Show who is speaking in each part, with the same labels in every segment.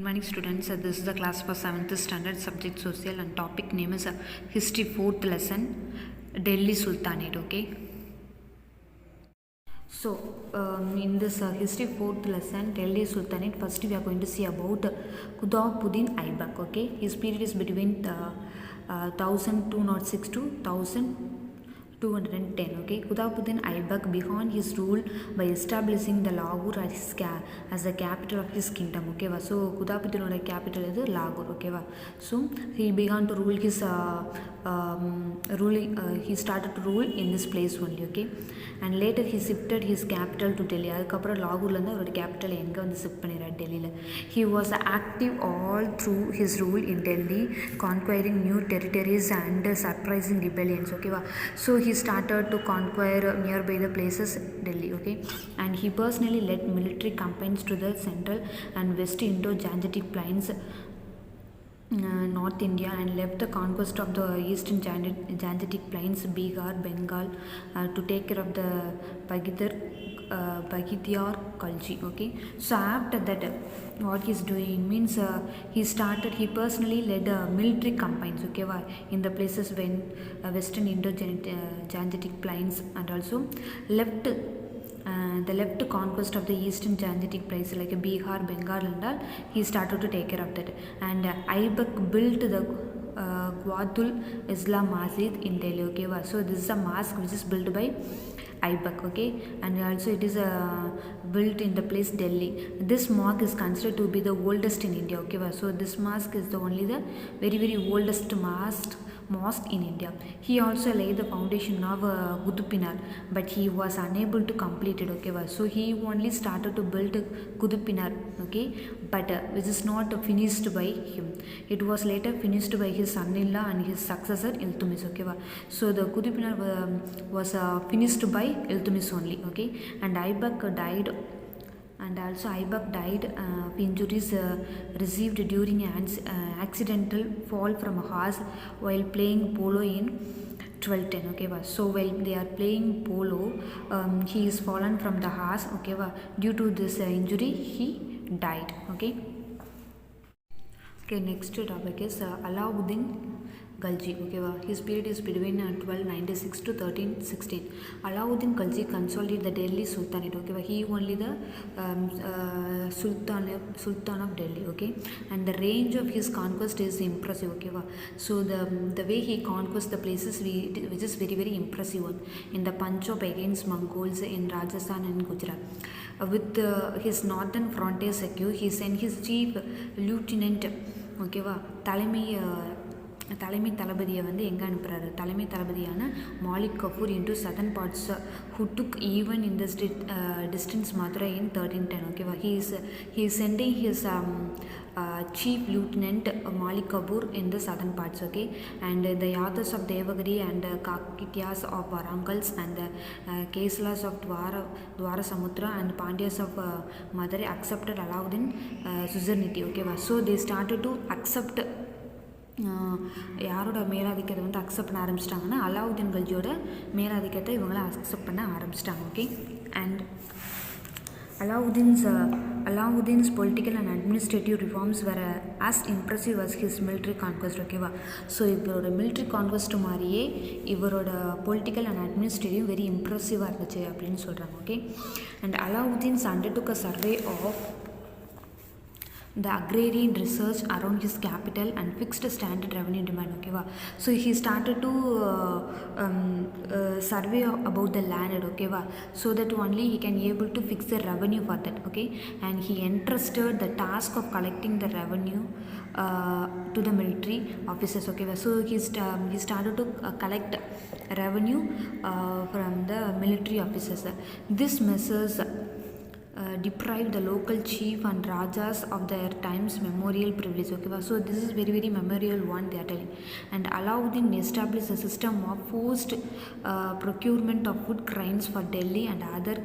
Speaker 1: morning students. This is the class for 7th standard, subject social, and topic name is history 4th lesson, Delhi Sultanate. Okay, so in this history 4th lesson, Delhi Sultanate, first we are going to see about Qutbuddin Aibak. Okay, his period is between 1206 to 1210. Okay, Qutbuddin Aibak began his rule by establishing the Lahore as the capital of his kingdom. Okay, so Qutbuddin's capital is Lahore. Okay, so he began to rule his he started to rule in this place only. Okay, and later he shifted his capital to Delhi. அதுக்கப்புறம் லாகூர்லேருந்து அவரோட capital எங்கே வந்து shift பண்ணிடுறாரு, டெல்லியில். He was active all through his rule in Delhi, conquering new territories and surprising rebellions. Okay, so he started to conquer nearby the places Delhi. Okay, and he personally led military campaigns to the central and west Indo-Gangetic plains, North India, and left the conquest of the eastern Gangetic plains, Bihar, Bengal, to take care of the Baghdiyar Khalji. Okay, so after that, what he's doing means he personally led military campaigns. Okay, in the places when western Indo-Gangetic plains, and also left the left conquest of the eastern Gangetic places like Bihar, Bengal and all. He started to take care of that, and Aibak built the Gwadul Islam Masjid in Delhi. Okay, so this is a mosque which is built by Aibak. Okay, and also it is built in the place Delhi. This mosque is considered to be the oldest in India. Okay, so this mosque is the very oldest mosque in India. He also laid the foundation of Qutub Minar, but he was unable to complete it. Okay, so he only started to build Qutub Minar. Okay, but which is not finished by him. It was later finished by his son-in-law and his successor Iltutmish. Okay, so the Qutub Minar was finished by Iltutmish only. Okay, and Aibak died. And also Aibak died of injuries received during an accidental fall from a horse while playing polo in 1210. Okay, so while they are playing polo, he is fallen from the horse. Okay, due to this injury he died. Okay, next topic is Alauddin Khalji. Okay, his period is between 1296 to 1316. Alauddin Khalji consolidated the Delhi Sultanate. Okay, he only the Sultan of Delhi. Okay, and the range of his conquest is impressive. Okay, so the way he conquests the places which is very impressive one. In the Punjab against Mongols, in Rajasthan and Gujarat. With his northern frontier secure, he sent his chief lieutenant, okay, தலைமை தளபதியை வந்து எங்கே அனுப்புகிறாரு, தலைமை தளபதியான Malik Ghafoor into southern parts, who took even in this distance Mathura in 1310. Okay, he is sending his chief lieutenant Malik Kafur in the southern parts. Okay, and the Yadavas of Devagiri and Kakitiyas of Varangals and the Keslas of Dwarasamutra and Pandyas of Madurai accepted Alauddin suzerainty. Okay, so they started to accept யாரோட மேலாதிக்கத்தை வந்து accept பண்ண ஆரம்பிச்சிட்டாங்கன்னா அலாவுதீன் கல்ஜியோட மேலாதிக்கத்தை இவங்கள accept பண்ண ஆரம்பிச்சிட்டாங்க. Okay, and Alauddin's political and administrative reforms were as impressive as his military conquest. ஓகேவா, so இவரோட military conquest மாதிரியே இவரோட political and administrative very impressive-ஆக இருந்துச்சு அப்படின்னு சொல்கிறாங்க. Okay, and Alauddin undertook a survey of the agrarian research around his capital and fixed a standard revenue demand. Okay, so he started to survey about the land. Okay, so that only he can able to fix the revenue for that. Okay, and he entrusted the task of collecting the revenue to the military officers. Okay, so he started to collect revenue from the military officers. This measures deprive the local chief and rajas of their time's memorial privilege. Okay, so this is very memorial one they are telling. And Alauddin established a system of forced procurement of food grains for Delhi and other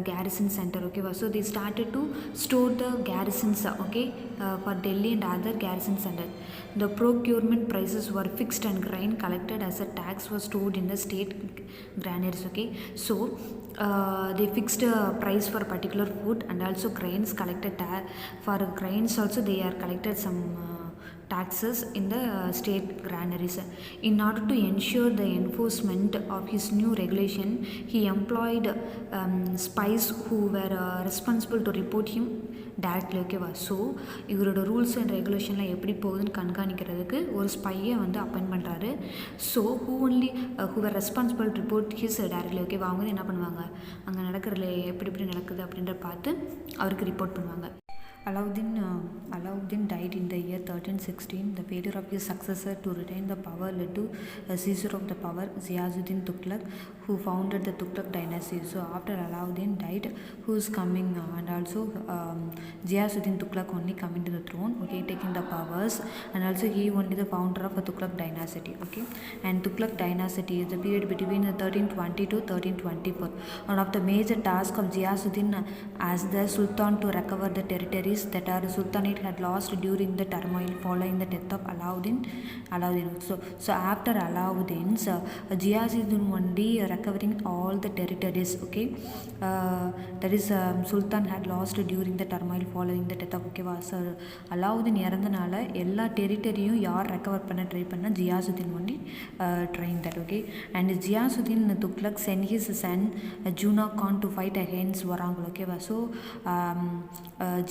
Speaker 1: garrison center. Okay, so they started to store the garrisons, okay, for Delhi and other garrison center. The procurement prices were fixed and grain collected as a tax was stored in the state granaries. Okay, so they fixed a price for a particular food wood and also grains collected. For grains also they are collected some taxes in the state granaries. In order to ensure the enforcement of his new regulation, he employed spies who were responsible to report him directly. ஓகேவா. So இவரோட rules and ரெகுலேஷன்லாம் எப்படி போகுதுன்னு கண்காணிக்கிறதுக்கு ஒரு ஸ்பையை வந்து appoint பண்ணுறாரு. So who are responsible report his directly. ஓகேவா. அவங்க வந்து என்ன பண்ணுவாங்க, அங்கே நடக்கிறதுல எப்படி நடக்குது அப்படின்ற பார்த்து அவருக்கு ரிப்போர்ட் பண்ணுவாங்க. Alauddin died in the year 1316. The failure of his successor to retain the power led to a seizure of the power, Ziauddin Tughlaq, who founded the Tughlaq dynasty. So after Alauddin died, who is coming and also Ziauddin Tughlaq only coming to the throne, okay, taking the powers, and also he only the founder of the Tughlaq dynasty. Okay, and Tughlaq dynasty is the period between 1320 to 1324. One of the major tasks of Ziauddin as the Sultan to recover the territory that our Sultanate had lost during the turmoil following the death of Alauddin. So after Alauddin's, Ziauddin only recovering all the territories. Okay, that is Sultan had lost during the turmoil following the death of. Okay, so Alauddin இறந்தனால எல்லா டெரிட்டரியும் யார் recover பண்ண try பண்ணால் Ziauddin only trying that. Okay, and Ziauddin Tughlaq sent his son Juna Khan to fight against Warangal. Okay, so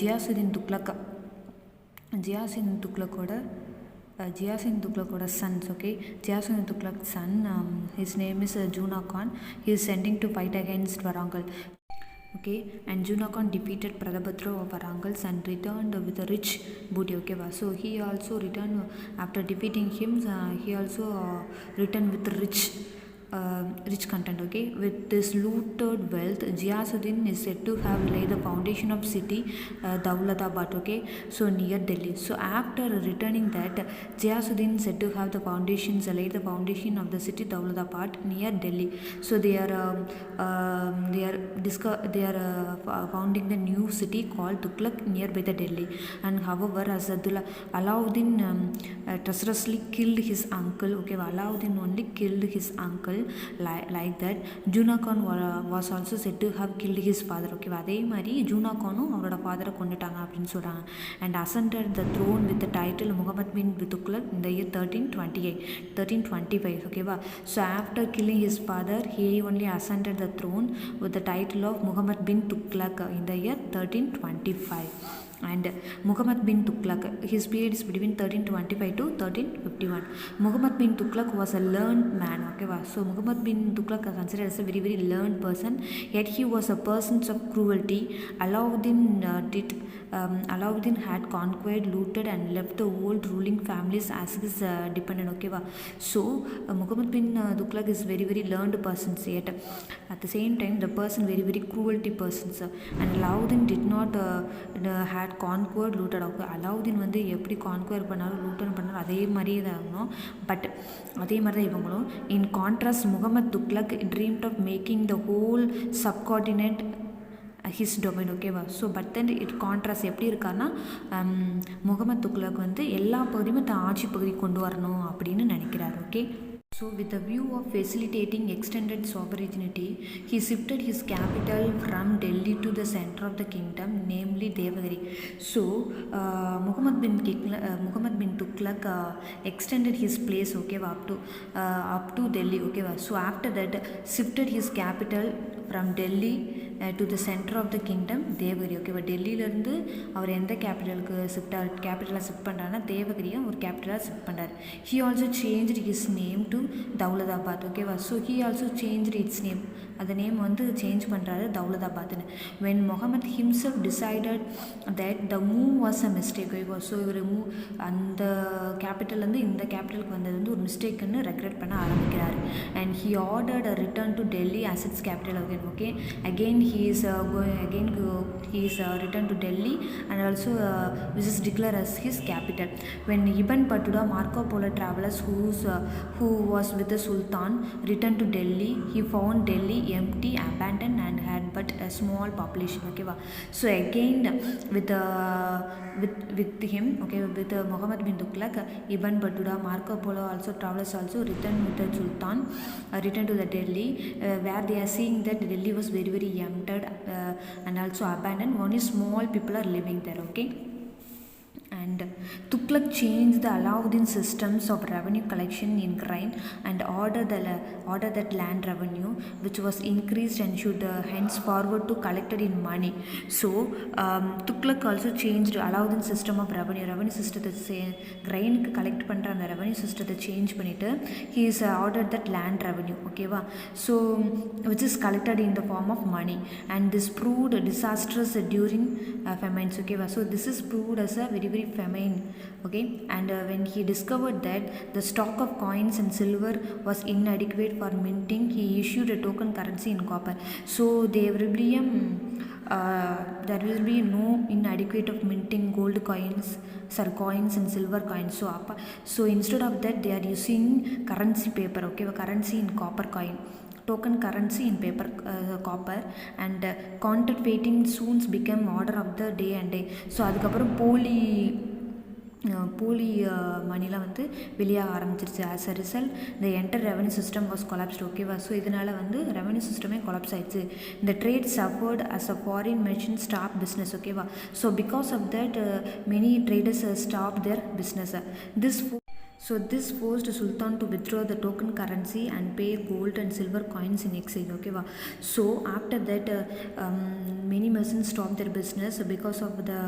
Speaker 1: Ziauddin Tughlaqoda sons. Okay, Ziauddin Tughlaq's son, his name is Juna Khan. He is sending to fight against Warangal. Okay, and Juna Khan defeated Pradabhadra of Warangal and returned with a rich booty. Okay, so he also returned after defeating him. He also returned with rich content. Okay, with this looted wealth, Ziauddin is said to have laid the foundation of city Daulatabad. Okay, so near Delhi. So after returning that, Ziauddin said to have laid the foundation of the city Daulatabad near Delhi. So they are founding the new city called Tughlaq nearby the Delhi. And however, as Alauddin treacherously killed his uncle. Okay, Alauddin only killed his uncle. Like that, Juna Khan was also said to have killed his father. Okay, அதே மாதிரி ஜூனா கானும் அவரோட ஃபாதரை கொண்டுட்டாங்க அப்படின்னு சொல்கிறாங்க. and ascended the throne with the title Muhammad bin Tughlaq in the year 1325. Okay, so after killing his father, he only ascended the throne with the title of Muhammad bin Tughlaq in the year 1325. And Muhammad bin Tughlaq, his period is between 1325 to 1351. Muhammad bin Tughlaq was a learned man. Okay, so Muhammad bin Tughlaq is considered as a very very learned person, yet he was a person of cruelty. Alauddin had conquered, looted and left the old ruling families as his dependent. Okay, so Muhammad bin Tughlaq is very very learned person, yet at the same time the person very very cruelty person. And Alauddin did not had conquered, looted. Okay, Alauddin வந்து எப்படி conquer பண்ணாலும் Luton பண்ணாலும் அதே மாதிரியே தான் ஆகணும். But அதே மாதிரி தான் இவங்களும். In contrast Muhammad Tughlaq dreamt of making the whole subordinate his domain. ஓகேவா. So but then it contrast எப்படி இருக்காருன்னா, முகமது துக்ளக் வந்து எல்லா பகுதியுமே தான் ஆட்சி பகுதி கொண்டு வரணும் அப்படின்னு நினைக்கிறார். Okay. So with the view of facilitating extended sovereignty, he shifted his capital from Delhi to the center of the kingdom, namely Devagiri. So Muhammad bin Tughlaq extended his place, okay, up to Delhi. Okay, so after that shifted his capital from Delhi to the center of the kingdom, Devagiri. Okay, டெல்லியிலேருந்து அவர் எந்த கேபிட்டலாக shift பண்ணுறாருன்னா தேவகிரியை ஒரு கேபிட்டலாக shift பண்ணுறாரு. He also changed his name to Daulatabad. ஓகேவா. So he also changed its name. அந்த name வந்து change பண்ணுறாரு தௌலதாபாத்னு. when Muhammad himself decided that the move was a mistake. ஓகேவா. ஸோ இவர் அந்த கேபிட்டல்லேருந்து இந்த கேபிட்டலுக்கு வந்தது வந்து ஒரு மிஸ்டேக்குன்னு ரெக்ரெட் பண்ண ஆரம்பிக்கிறார். and he ordered a return to Delhi as its capital again. Okay, again he is returned to Delhi and also this is declared as his capital. when Ibn Battuta, Marco Polo travelers who was with the Sultan returned to Delhi, he found Delhi empty, abandoned, and had but a small population. Okay, so again with him, okay, with Muhammad bin Tughlaq, Ibn Battuta, Marco Polo, also travelers also returned with the Sultan, returned to the Delhi, where they are seeing that Delhi was very very empty and also abandoned. Only small people are living there. Okay. And Tughlaq changed the Alauddin systems of revenue collection in crime and ordered that land revenue, which was increased and should henceforward to collected in money. So Tughlaq also changed Alauddin system of revenue system grain collect பண்ற அந்த revenue system change பண்ணிட்டு he is ordered that land revenue. Okay va, so which is collected in the form of money, and this proved disastrous during famines. Okay va, so this is proved as a very very famine. Okay, and when he discovered that the stock of coins and silver was inadequate for minting, he issued a token currency in copper. So there will be no inadequate of minting gold coins and silver coins. So instead of that, they are using currency paper. Okay, currency in copper coin, token currency in paper, copper, and counterfeiting soon became order of the day and day. So அதுக்கப்புறம் போலி மணிலாம் வந்து வெளியாக ஆரம்பிச்சிருச்சு. As a result the entire revenue system was collapsed. ஓகேவா, so இதனால் வந்து revenue சிஸ்டமே collapse ஆயிடுச்சு. இந்த trade suffered as a foreign merchant stopped business. ஓகேவா, so because of that many traders stopped their business. This forced Sultan to withdraw the token currency and pay gold and silver coins in exchange. Okay, so after that many merchants stopped their business because of the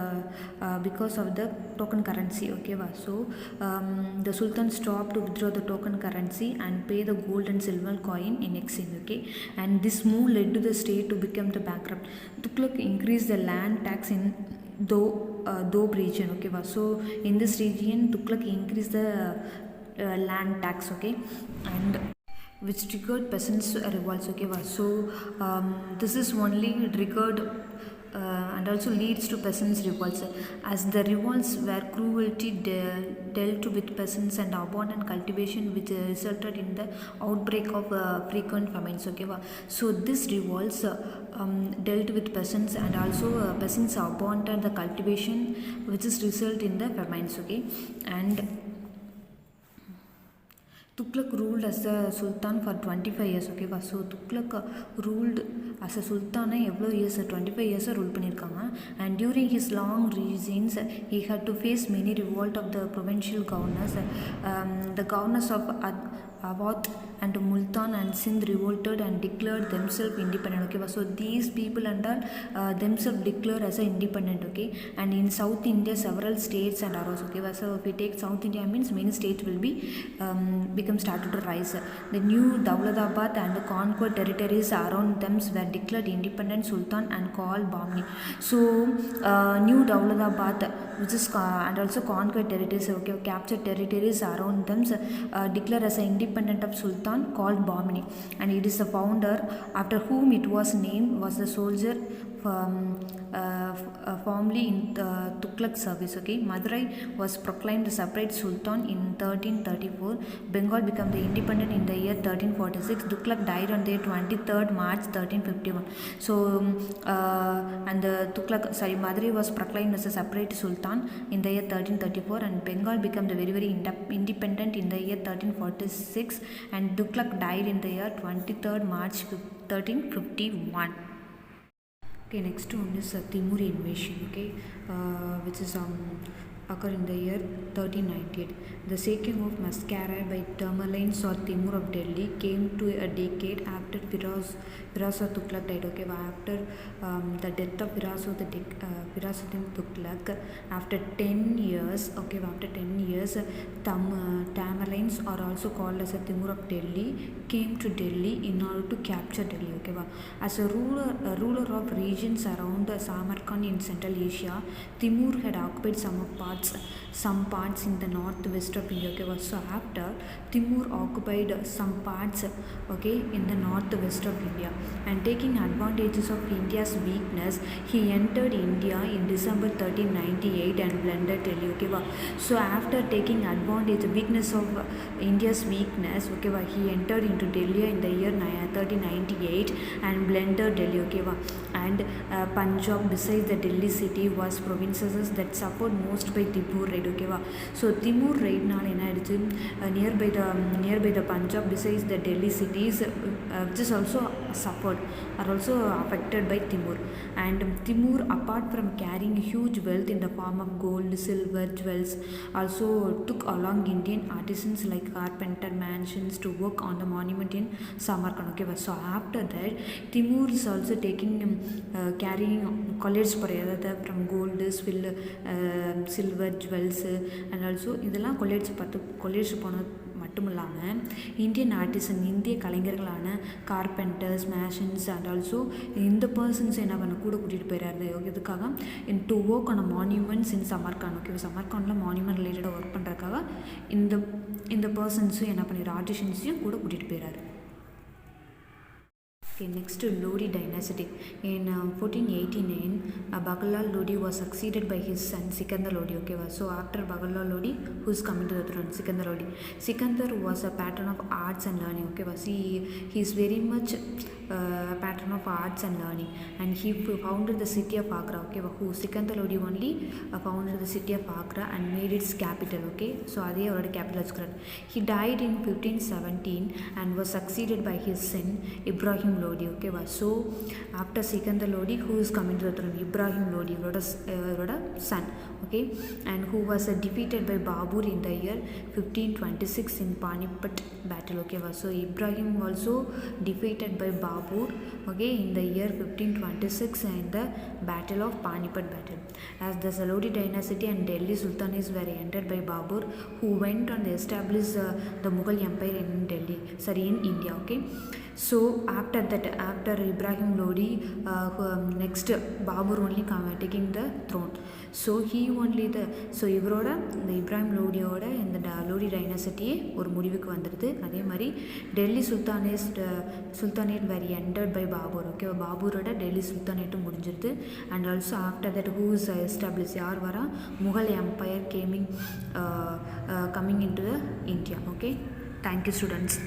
Speaker 1: token currency. Okay, so the Sultan stopped to withdraw the token currency and pay the gold and silver coin in exchange. Okay, and this move led to the state to become the bankrupt. Tughlaq increased the land tax in Doab region. Okay, so in this region Tughlaq increased the land tax. Okay, and which triggered peasants revolts. Okay, so this is only triggered and also leads to peasants revolts, as the revolts were cruelty dealt with peasants and abandoned cultivation, which resulted in the outbreak of frequent famines. Okay, so this revolts dealt with peasants, and also peasants abandoned the cultivation, which is result in the famines. Okay, and Tughlaq ruled as the Sultan for 25 years. Okay, so Tughlaq ruled as a Sultan எவ்வளோ years, 25 years rule பண்ணியிருக்காங்க. And during his long reigns he had to face many revolt of the provincial governors. The governors of Awadh and Multan and Sindh revolted and declared themselves independent. Okay, so these people and all themselves declared as a independent. Okay, and in South India several states and arose. Okay, so if we take South India means many states will be become started to rise. The new Dawlatabad and the conquered territories around them were declared independent Sultan and called Bamni. So new Dawlatabad, which is and also conquered territories, okay, captured territories around them declared as an independent of Sultan called Bamni, and it is the founder after whom it was named was the soldier formerly in Tughlaq service. Okay, Madurai was proclaimed a separate Sultan in 1334. Bengal became the independent in the year 1346. Tughlaq died on the 23rd March 1351. So and Madurai was proclaimed as a separate Sultan in the year 1334, and Bengal became the very very independent in the year 1346, and Tughlaq died in the year 23rd March 1351. Okay, next one is Timur invasion. Okay, which is occurred in the year 1398. The sacking of Mascara by Tamerlanes or Timur of Delhi came to a decade after Firoz Tughlaq died. Okay, after the death of Firazuddin Tughlaq, after 10 years, okay, after 10 years, Tamerlanes, are also called as a Timur of Delhi, came to Delhi in order to capture Delhi. Okay, as a ruler of regions around Samarkand in Central Asia, Timur had occupied some parts some parts in the northwest of India. Okay, so after Timur occupied some parts, okay, in the northwest of India, and taking advantages of India's weakness, he entered India in December 1398 and blended Delhi. Okay, so after taking advantage weakness of India's weakness, okay, he entered into Delhi in the year 1398 and blended Delhi. Okay, and Punjab, besides the Delhi city, was provinces that suffered most by Timur raid. Okay, so Timur raid nearby the Punjab, besides the Delhi cities, which is also suffered, are also affected by Timur. And Timur, apart from carrying huge wealth in the form of gold, silver, jewels, also took along Indian artisans like carpenter, mansions to work on the monument in Samarkand. Okay, so after that, Timur is also taking carrying colors from gold, silver, jewels, and also இதெல்லாம் கொள்ளையடிச்சு போனது மட்டும் இல்லாமல் Indian artisan, இந்திய கலைஞர்களான carpenters, masons and also இந்த persons என்ன பண்ண கூட கூட்டிகிட்டு போயிடாரு இதுக்காக to work on monuments in Samarkand. Okay, சமர்காண்டில் மான்யூமெண்ட் ரிலேட்டடாக ஒர்க் பண்ணுறதுக்காக இந்த பர்சன்ஸும் என்ன பண்ணிடுறாரு, ஆர்டிஷன்ஸையும் கூட கூட்டிகிட்டு போயிடாரு. Okay, next Lodi dynasty. In 1489, Baghlal Lodi was succeeded by his son Sikandar Lodi. Okay, so after Baghlal Lodi, who is coming to the throne? Sikandar Lodi. Sikandar was a patron of arts and learning. Okay, he is very much patron of arts and learning, and he founded the city of Agra. Okay, who Sikandar Lodi only founded the city of Agra and made its capital. Okay, so adhe avroda capital. He died in 1517 and was succeeded by his son Ibrahim Lodi. Okay, so after Sikandar Lodi, who is coming to the throne? Ibrahim Lodi, avroda son. Okay, and who was defeated by Babur in the year 1526 in Panipat battle. Okay, so Ibrahim also defeated by Babur, okay, in the year 1526 in the battle of Panipat battle. As the Lodi dynasty and Delhi Sultanates were entered by Babur, who went on to establish the Mughal Empire in Delhi, in India. Okay, so after that, after Ibrahim Lodi, next Babur only taking the throne. So he only இவரோட இந்த இப்ராஹிம் லோடியோட இந்த லோடி டைனாசிட்டியே ஒரு முடிவுக்கு வந்துடுது. அதே மாதிரி Delhi sultanate were ended by Babur. Okay, பாபூரோட டெல்லி சுல்தானேட்டும் முடிஞ்சிருது. And also after that who is establish, யார் வரா, Mughal empire coming in to the India. Okay, thank you students.